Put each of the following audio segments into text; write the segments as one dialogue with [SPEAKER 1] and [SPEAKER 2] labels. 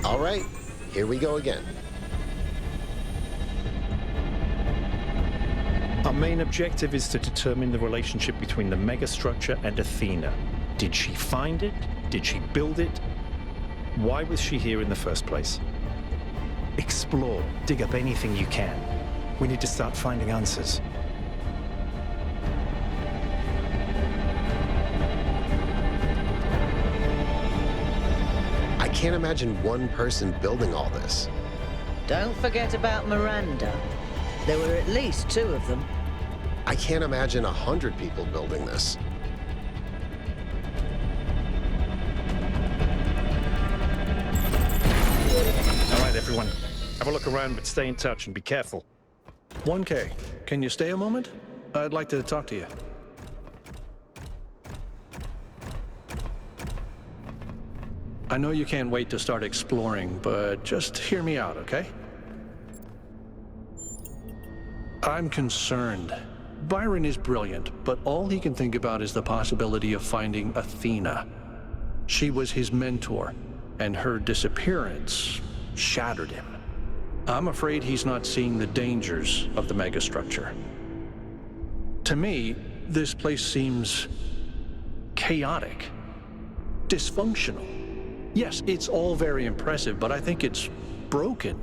[SPEAKER 1] All right, here we go again.
[SPEAKER 2] Our main objective is to determine the relationship between the megastructure and Athena. Did she find it? Did she build it? Why was she here in the first place? Explore, dig up anything you can. We need to start finding answers.
[SPEAKER 1] I can't imagine one person building all this.
[SPEAKER 3] Don't forget about Miranda. There were at least 2 of them.
[SPEAKER 1] I can't imagine 100 people building this.
[SPEAKER 2] All right, everyone. Have a look around, but stay in touch and be careful.
[SPEAKER 4] 1K, can you stay a moment? I'd like to talk to you. I know you can't wait to start exploring, but just hear me out, okay? I'm concerned. Byron is brilliant, but all he can think about is the possibility of finding Athena. She was his mentor, and her disappearance shattered him. I'm afraid he's not seeing the dangers of the megastructure. To me, this place seems chaotic, dysfunctional. Yes, it's all very impressive, but I think it's broken.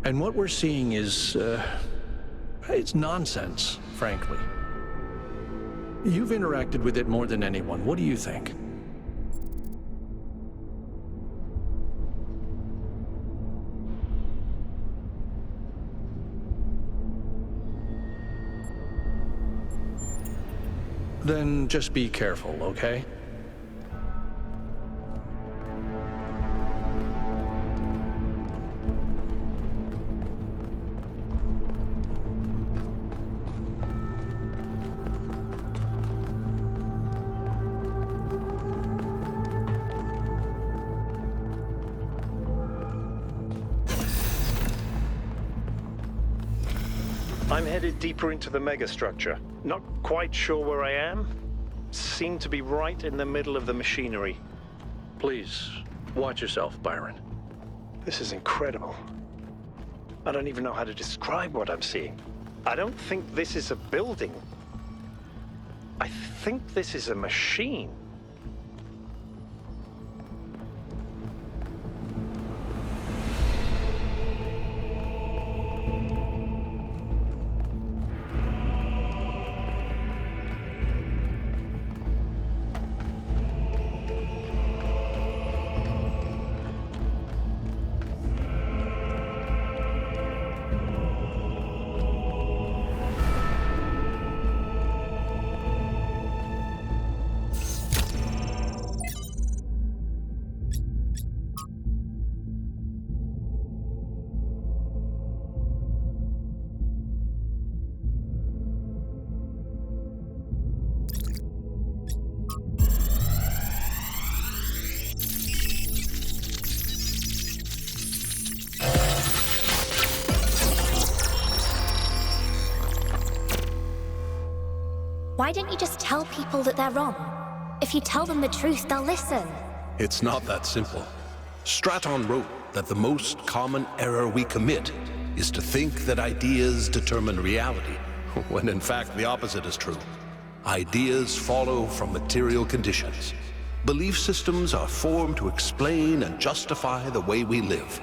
[SPEAKER 4] And what we're seeing is, it's nonsense, frankly. You've interacted with it more than anyone. What do you think? Then just be careful, okay?
[SPEAKER 2] I'm headed deeper into the megastructure. Not quite sure where I am. Seem to be right in the middle of the machinery.
[SPEAKER 4] Please, watch yourself, Byron.
[SPEAKER 2] This is incredible. I don't even know how to describe what I'm seeing. I don't think this is a building. I think this is a machine.
[SPEAKER 5] Why don't you just tell people that they're wrong? If you tell them the truth, they'll listen.
[SPEAKER 6] It's not that simple. Straton wrote that the most common error we commit is to think that ideas determine reality, when in fact the opposite is true. Ideas follow from material conditions. Belief systems are formed to explain and justify the way we live.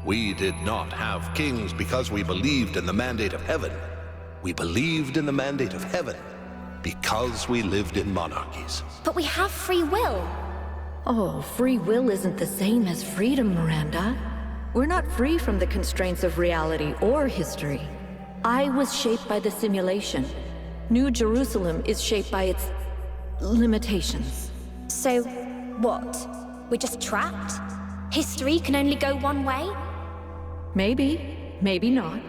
[SPEAKER 6] We did not have kings because we believed in the mandate of heaven. We believed in the mandate of heaven because we lived in monarchies.
[SPEAKER 5] But we have free will.
[SPEAKER 7] Oh, free will isn't the same as freedom, Miranda. We're not free from the constraints of reality or history. I was shaped by the simulation. New Jerusalem is shaped by its limitations.
[SPEAKER 5] So, what? We're just trapped? History can only go one way?
[SPEAKER 7] Maybe, maybe not.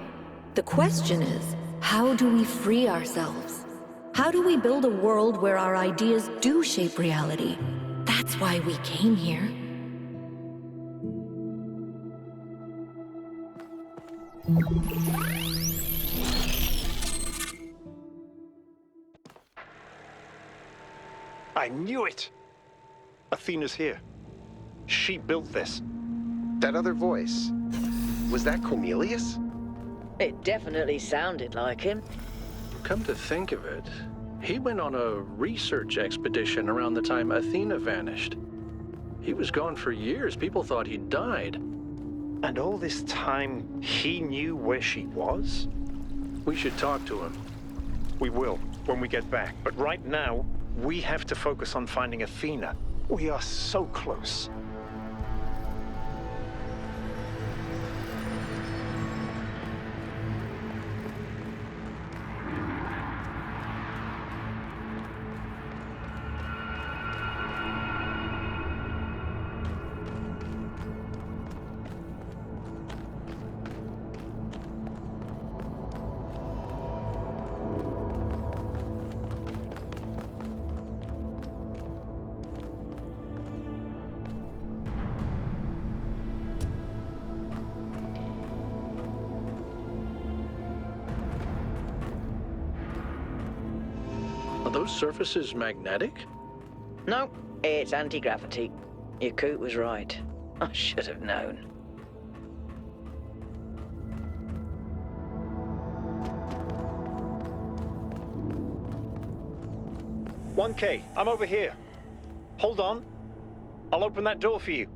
[SPEAKER 7] The question is, how do we free ourselves? How do we build a world where our ideas do shape reality? That's why we came here.
[SPEAKER 2] I knew it! Athena's here. She built this.
[SPEAKER 1] That other voice, was that Cornelius?
[SPEAKER 3] It definitely sounded like him.
[SPEAKER 4] Come to think of it, he went on a research expedition around the time Athena vanished. He was gone for years. People thought he'd died.
[SPEAKER 2] And all this time, he knew where she was?
[SPEAKER 4] We should talk to him.
[SPEAKER 2] We will, when we get back. But right now, we have to focus on finding Athena. We are so close.
[SPEAKER 4] Are those surfaces magnetic?
[SPEAKER 3] No, it's anti-gravity. Yakut was right. I should have known.
[SPEAKER 2] "1K, I'm over here. Hold on. I'll open that door for you."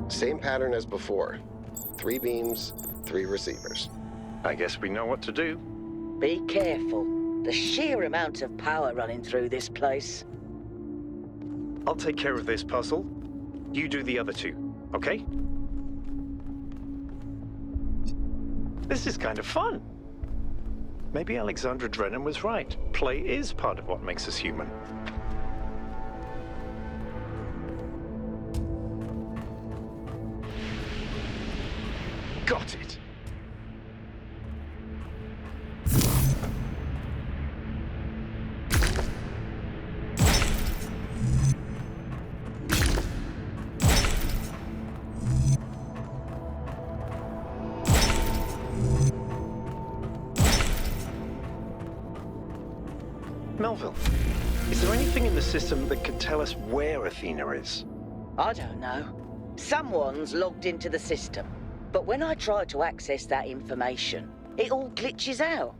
[SPEAKER 1] Same pattern as before. 3 beams, 3 receivers.
[SPEAKER 2] I guess we know what to do.
[SPEAKER 3] Be careful. The sheer amount of power running through this place.
[SPEAKER 2] I'll take care of this puzzle. You do the other 2, okay? This is kind of fun. Maybe Alexandra Drennan was right. Play is part of what makes us human. Got it. Melville, is there anything in the system that could tell us where Athena is?
[SPEAKER 3] I don't know. Someone's logged into the system. But when I try to access that information, it all glitches out.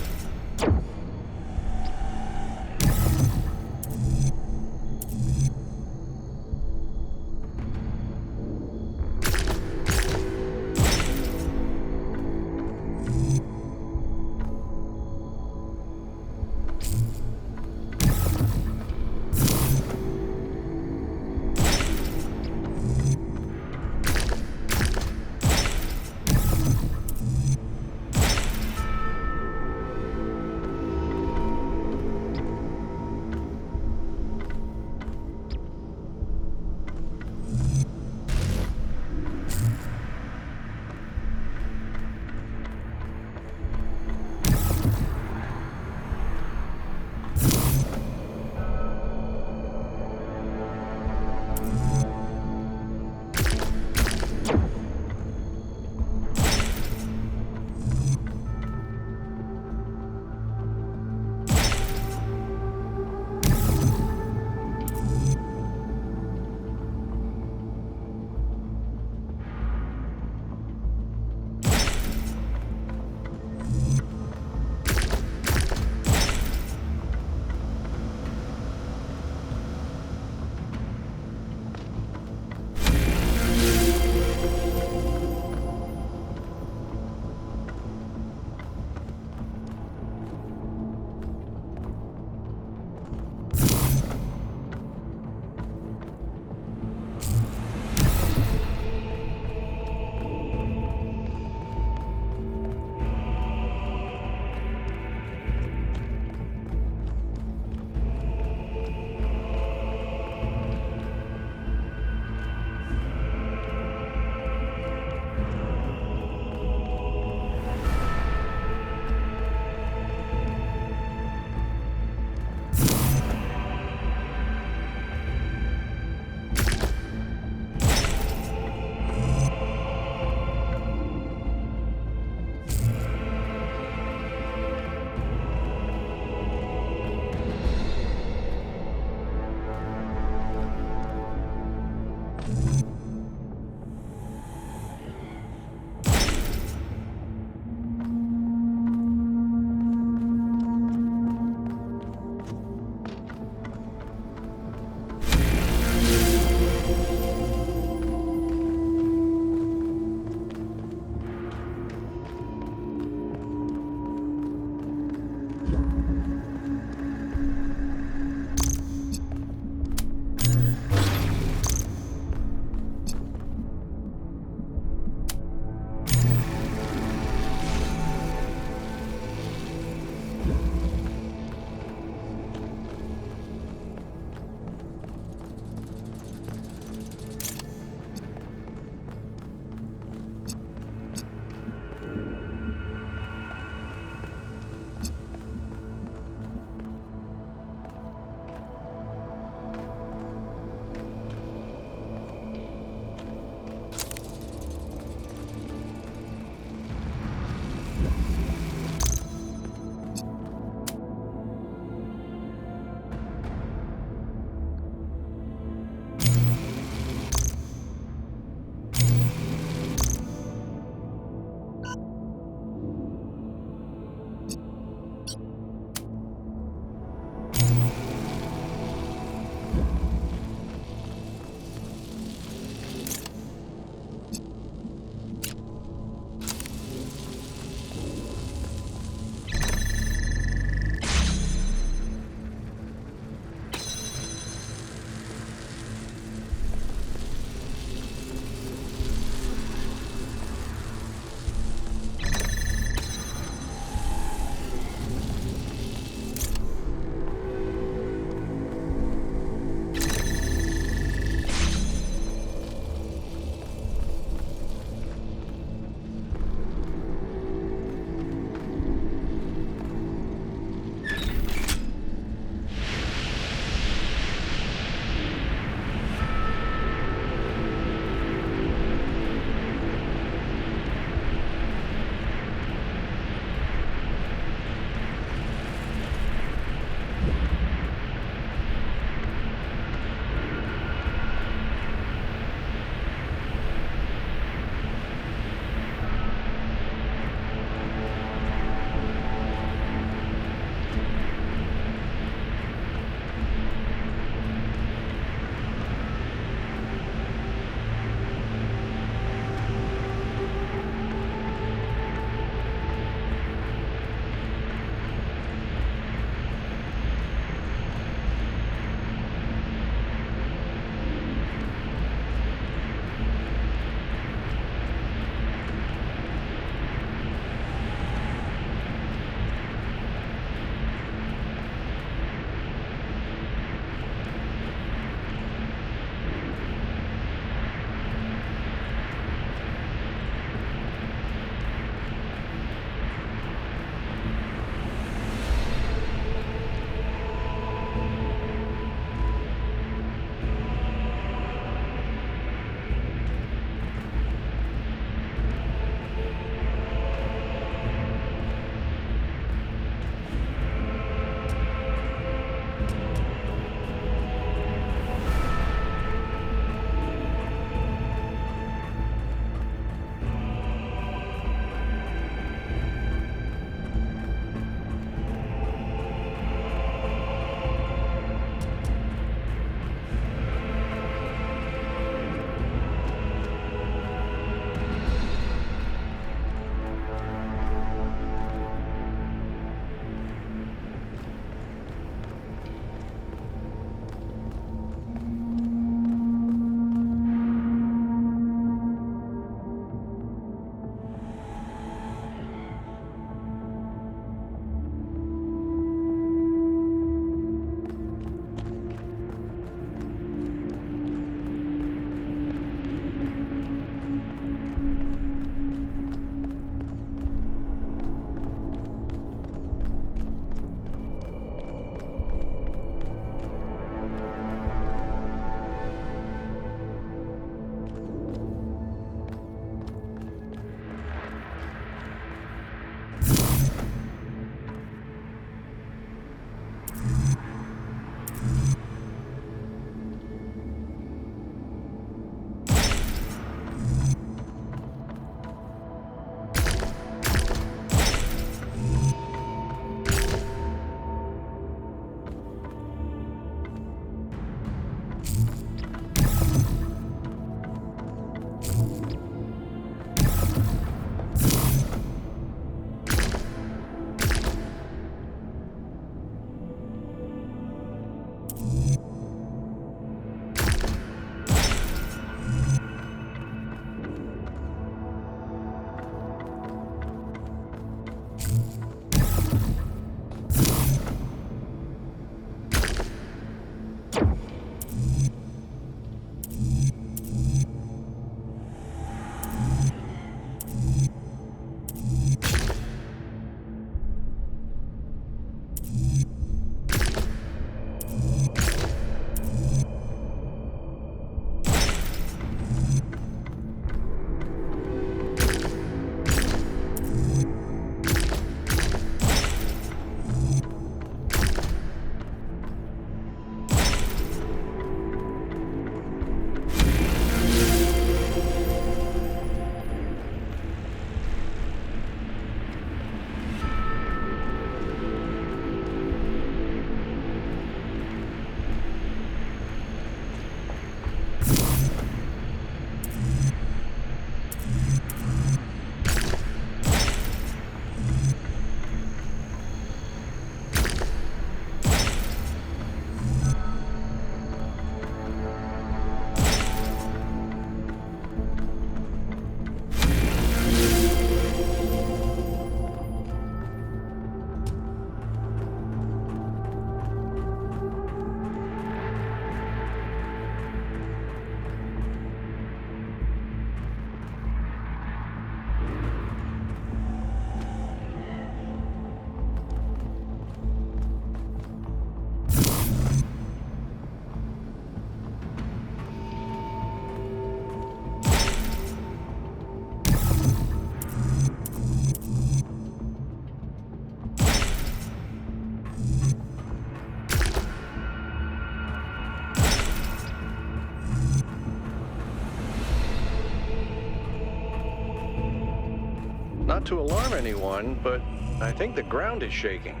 [SPEAKER 4] Not to alarm anyone, but I think the ground is shaking.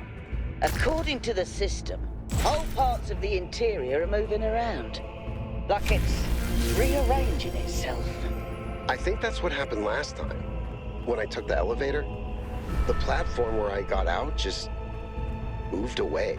[SPEAKER 3] According to the system, whole parts of the interior are moving around. Like it's rearranging itself.
[SPEAKER 1] I think that's what happened last time. When I took the elevator, the platform where I got out just moved away.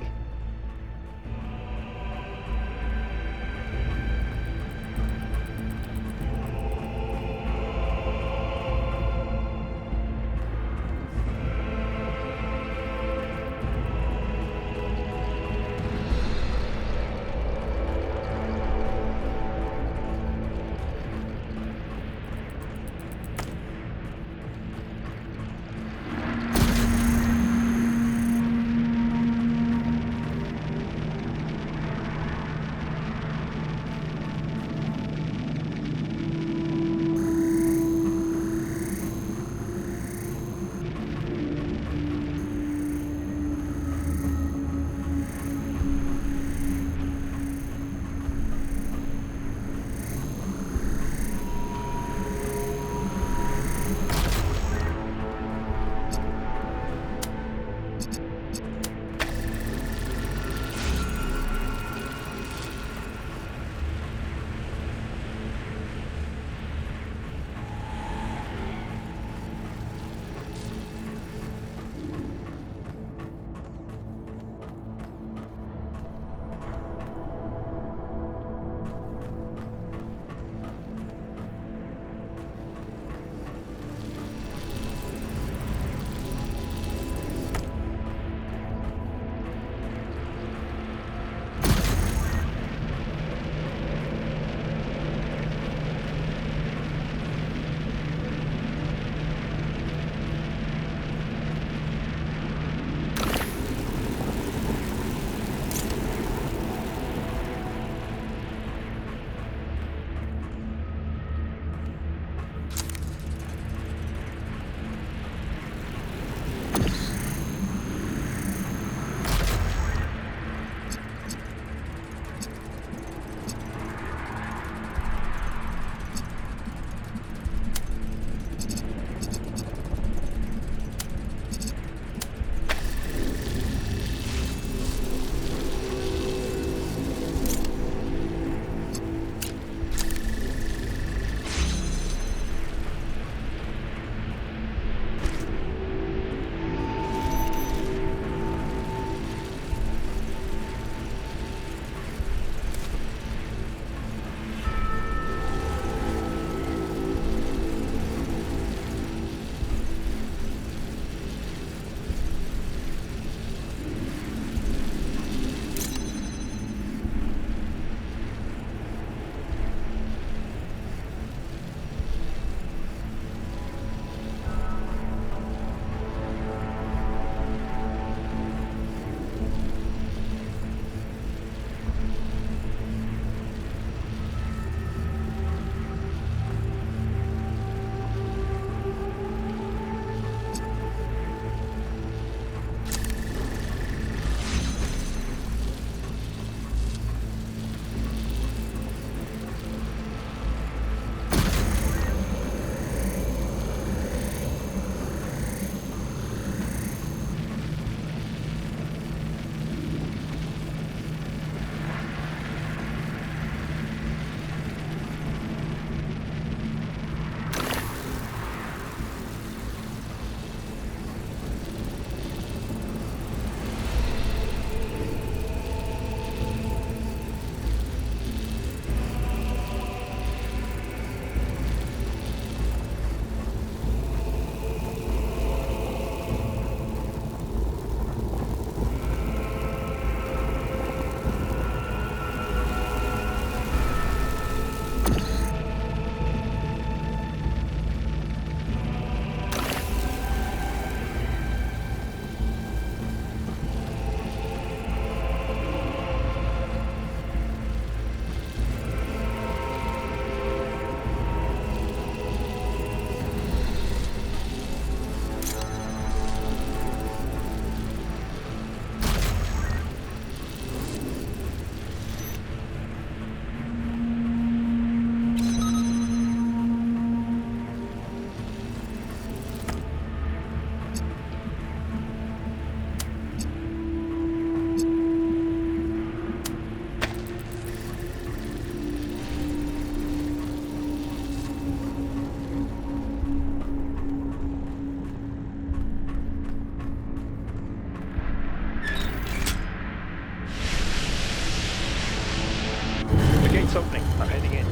[SPEAKER 2] opening. I'm heading in.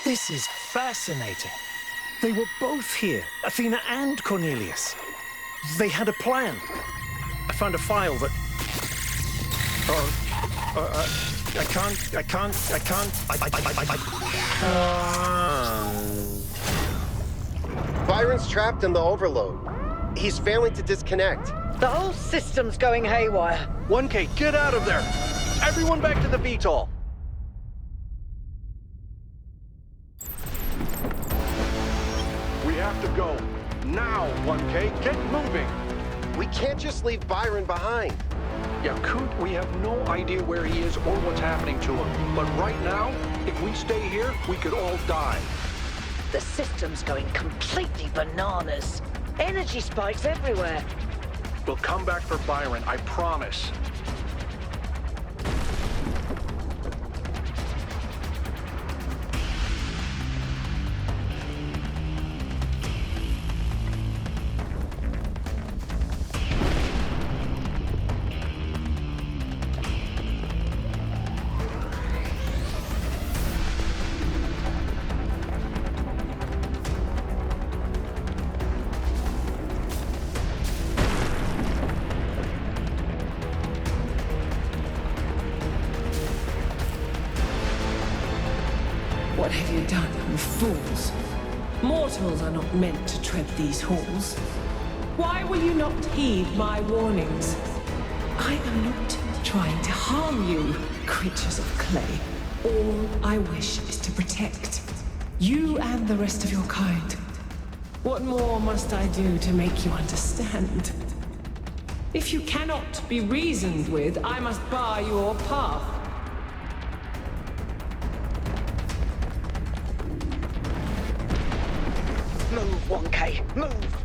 [SPEAKER 8] This is fascinating. They were both here, Athena and Cornelius. They had a plan. I found a file that...
[SPEAKER 1] Byron's trapped in the overload. He's failing to disconnect.
[SPEAKER 3] The whole system's going haywire.
[SPEAKER 4] 1K, get out of there! Everyone back to the VTOL! We have to go. Now, 1K, get moving!
[SPEAKER 1] We can't just leave Byron behind.
[SPEAKER 4] Yeah, Coot, we have no idea where he is or what's happening to him. But right now, if we stay here, we could all die.
[SPEAKER 3] The system's going completely bananas. Energy spikes everywhere.
[SPEAKER 4] We'll come back for Byron, I promise.
[SPEAKER 9] What have you done, you fools? Mortals are not meant to tread these halls. Why will you not heed my warnings? I am not trying to harm you, creatures of clay. All I wish is to protect you and the rest of your kind. What more must I do to make you understand? If you cannot be reasoned with, I must bar your path.
[SPEAKER 3] Move, 1K, move!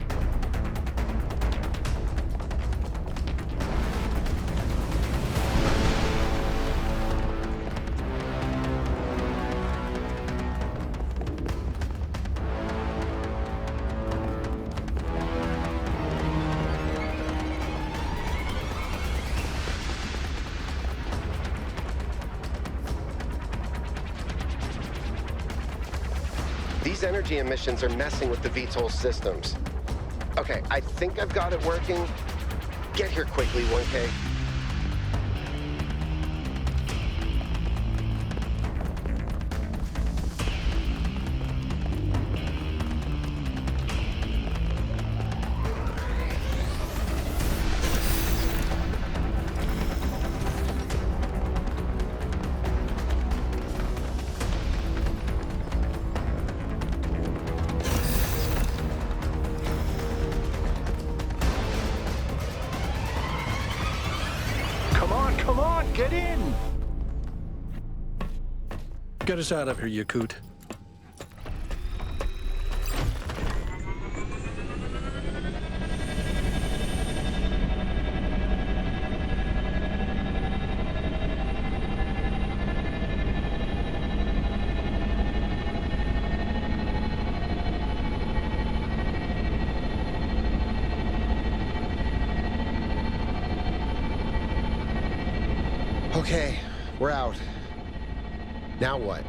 [SPEAKER 1] These energy emissions are messing with the VTOL systems. Okay, I think I've got it working. Get here quickly, 1K.
[SPEAKER 4] Come on, get in! Get us out of here, Yakut.
[SPEAKER 1] Okay, we're out. Now what?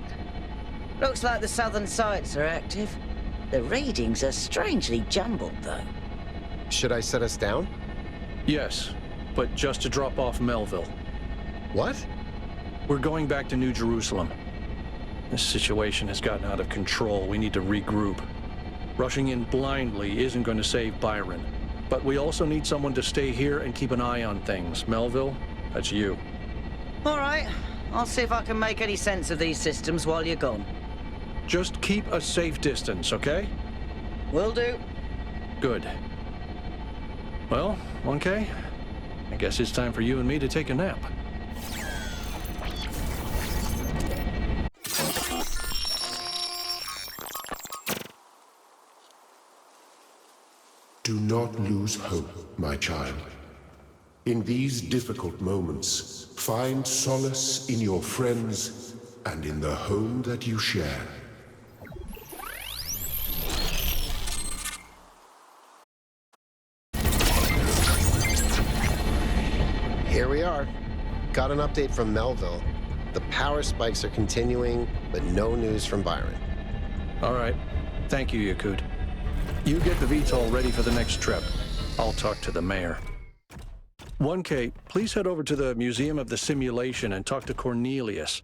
[SPEAKER 3] Looks like the southern sites are active. The readings are strangely jumbled, though.
[SPEAKER 1] Should I set us down?
[SPEAKER 4] Yes, but just to drop off Melville.
[SPEAKER 1] What?
[SPEAKER 4] We're going back to New Jerusalem. This situation has gotten out of control. We need to regroup. Rushing in blindly isn't going to save Byron. But we also need someone to stay here and keep an eye on things. Melville, that's you.
[SPEAKER 3] All right, I'll see if I can make any sense of these systems while you're gone.
[SPEAKER 4] Just keep a safe distance, okay?
[SPEAKER 3] Will do.
[SPEAKER 4] Good. Well, 1K, I guess it's time for you and me to take a nap.
[SPEAKER 10] Do not lose hope, my child. In these difficult moments, find solace in your friends and in the home that you share.
[SPEAKER 1] Here we are. Got an update from Melville. The power spikes are continuing, but no news from Byron.
[SPEAKER 4] All right. Thank you, Yakut. You get the VTOL ready for the next trip. I'll talk to the mayor. 1K, please head over to the Museum of the Simulation and talk to Cornelius.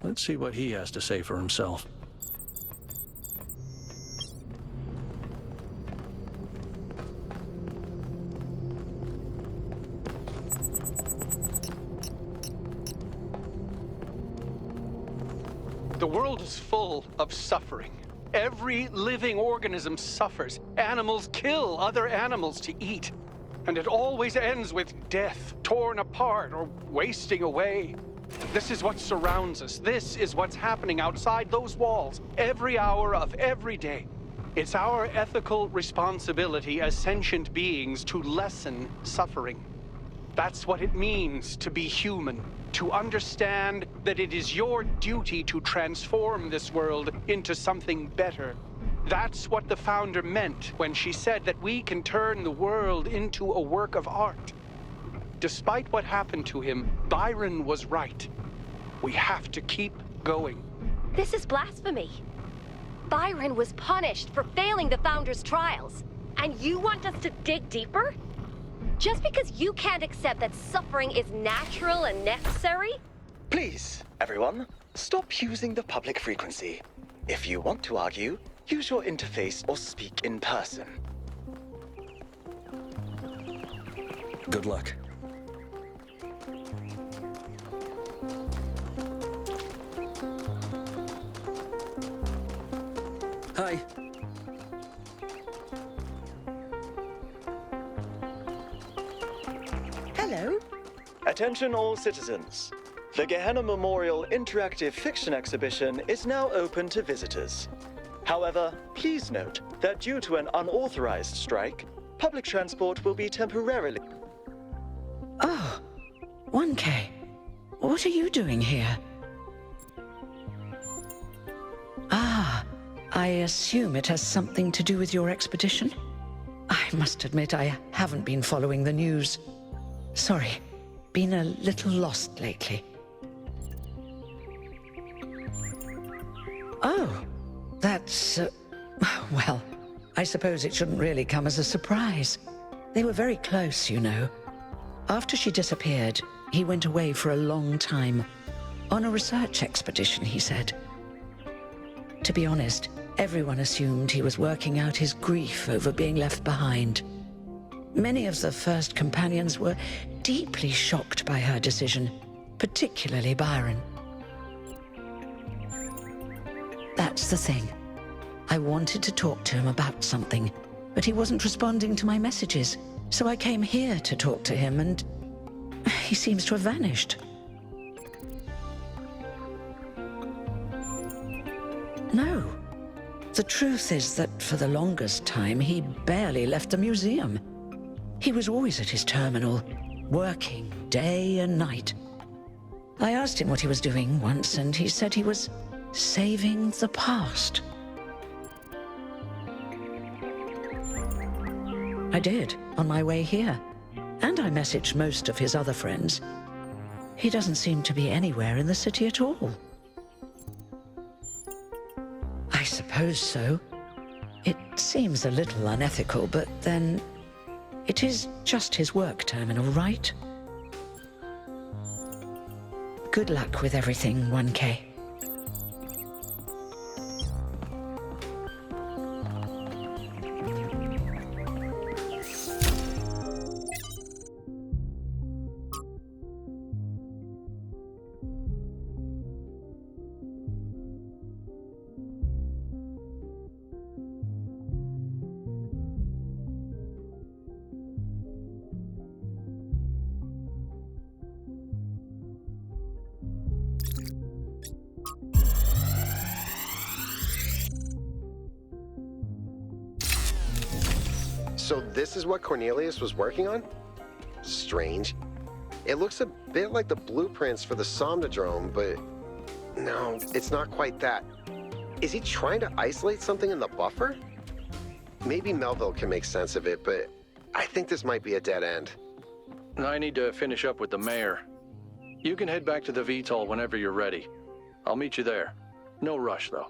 [SPEAKER 4] Let's see what he has to say for himself.
[SPEAKER 11] The world is full of suffering. Every living organism suffers. Animals kill other animals to eat. And it always ends with death, torn apart or wasting away. This is what surrounds us. This is what's happening outside those walls, every hour of every day. It's our ethical responsibility as sentient beings to lessen suffering. That's what it means to be human, to understand that it is your duty to transform this world into something better. That's what the founder meant when she said that we can turn the world into a work of art. Despite what happened to him, Byron was right. We have to keep going.
[SPEAKER 12] This is blasphemy. Byron was punished for failing the founder's trials. And you want us to dig deeper? Just because you can't accept that suffering is natural and necessary?
[SPEAKER 13] Please, everyone, stop using the public frequency. If you want to argue, use your interface or speak in person.
[SPEAKER 14] Good luck. Hi.
[SPEAKER 15] Hello.
[SPEAKER 13] Attention all citizens. The Gehenna Memorial Interactive Fiction Exhibition is now open to visitors. However, please note that due to an unauthorized strike, public transport will be temporarily...
[SPEAKER 15] Oh, 1K. What are you doing here? Ah, I assume it has something to do with your expedition? I must admit I haven't been following the news. Sorry, been a little lost lately. Oh, that's... well, I suppose it shouldn't really come as a surprise. They were very close, you know. After she disappeared, he went away for a long time. On a research expedition, he said. To be honest, everyone assumed he was working out his grief over being left behind. Many of the first companions were deeply shocked by her decision, particularly Byron. That's the thing. I wanted to talk to him about something, but he wasn't responding to my messages, so I came here to talk to him, and he seems to have vanished. No. The truth is that for the longest time, he barely left the museum. He was always at his terminal, working day and night. I asked him what he was doing once, and he said he was saving the past. I did, on my way here. And I messaged most of his other friends. He doesn't seem to be anywhere in the city at all. I suppose so. It seems a little unethical, but then... it is just his work terminal, right? Good luck with everything, 1K.
[SPEAKER 1] So this is what Cornelius was working on? Strange. It looks a bit like the blueprints for the Somnodrome, but no, it's not quite that. Is he trying to isolate something in the buffer? Maybe Melville can make sense of it, but I think this might be a dead end.
[SPEAKER 4] I need to finish up with the mayor. You can head back to the VTOL whenever you're ready. I'll meet you there. No rush, though.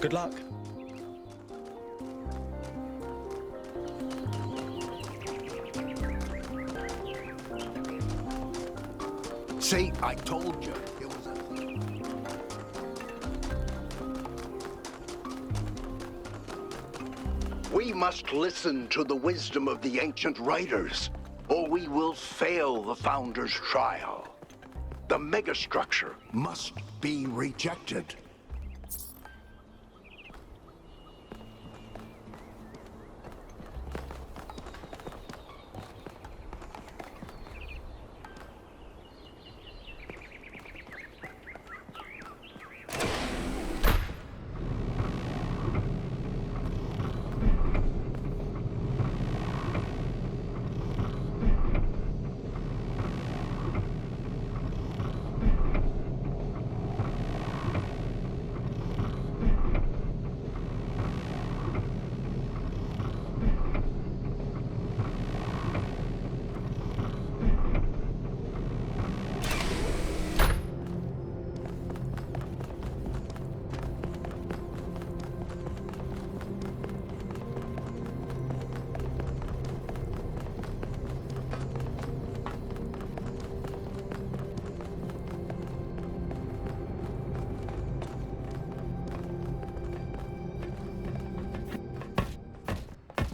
[SPEAKER 14] Good luck.
[SPEAKER 16] See, I told you. It was a... We must listen to the wisdom of the ancient writers, or we will fail the Founder's trial. The megastructure must be rejected.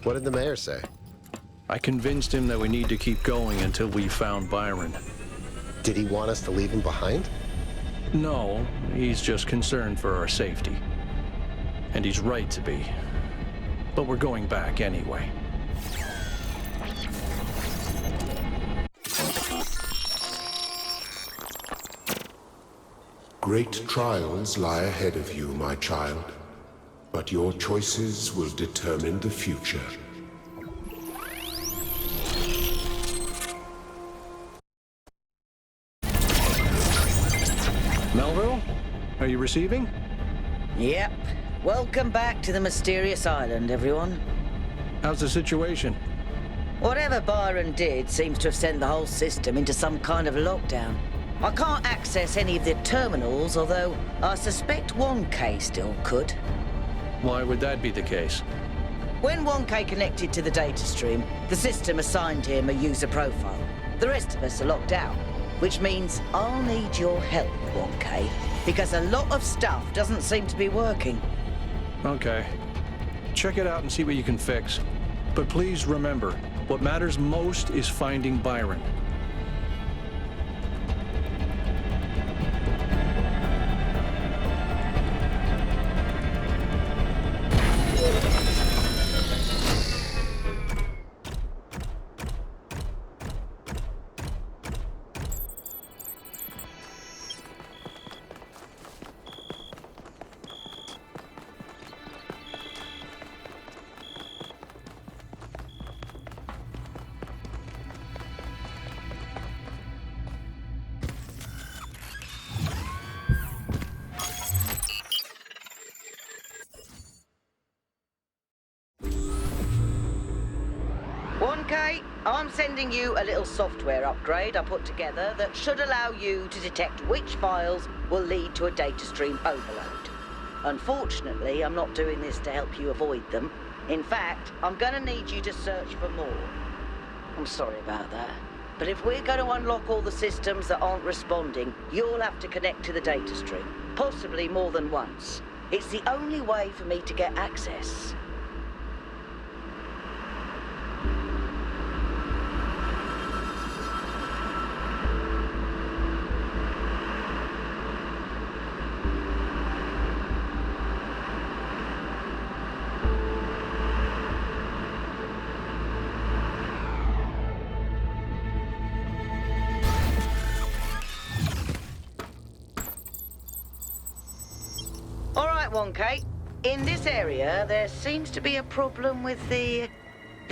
[SPEAKER 1] What did the mayor say?
[SPEAKER 4] I convinced him that we need to keep going until we found Byron.
[SPEAKER 1] Did he want us to leave him behind?
[SPEAKER 4] No, he's just concerned for our safety. And he's right to be. But we're going back anyway.
[SPEAKER 10] Great trials lie ahead of you, my child. But your choices will determine the future.
[SPEAKER 4] Melville, are you receiving?
[SPEAKER 3] Yep. Welcome back to the mysterious island, everyone.
[SPEAKER 4] How's the situation?
[SPEAKER 3] Whatever Byron did seems to have sent the whole system into some kind of lockdown. I can't access any of the terminals, although I suspect 1K still could.
[SPEAKER 4] Why would that be the case?
[SPEAKER 3] When 1K connected to the data stream, the system assigned him a user profile. The rest of us are locked out, which means I'll need your help, 1K, because a lot of stuff doesn't seem to be working.
[SPEAKER 4] Okay. Check it out and see what you can fix. But please remember, what matters most is finding Byron.
[SPEAKER 3] I'm sending you a little software upgrade I put together that should allow you to detect which files will lead to a data stream overload. Unfortunately, I'm not doing this to help you avoid them. In fact, I'm going to need you to search for more. I'm sorry about that. But if we're going to unlock all the systems that aren't responding, you'll have to connect to the data stream, possibly more than once. It's the only way for me to get access. All right, 1K. In this area, there seems to be a problem with the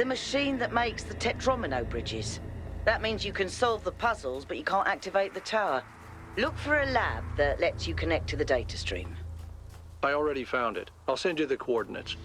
[SPEAKER 3] machine that makes the tetromino bridges. That means you can solve the puzzles, but you can't activate the tower. Look for a lab that lets you connect to the data stream.
[SPEAKER 4] I already found it. I'll send you the coordinates.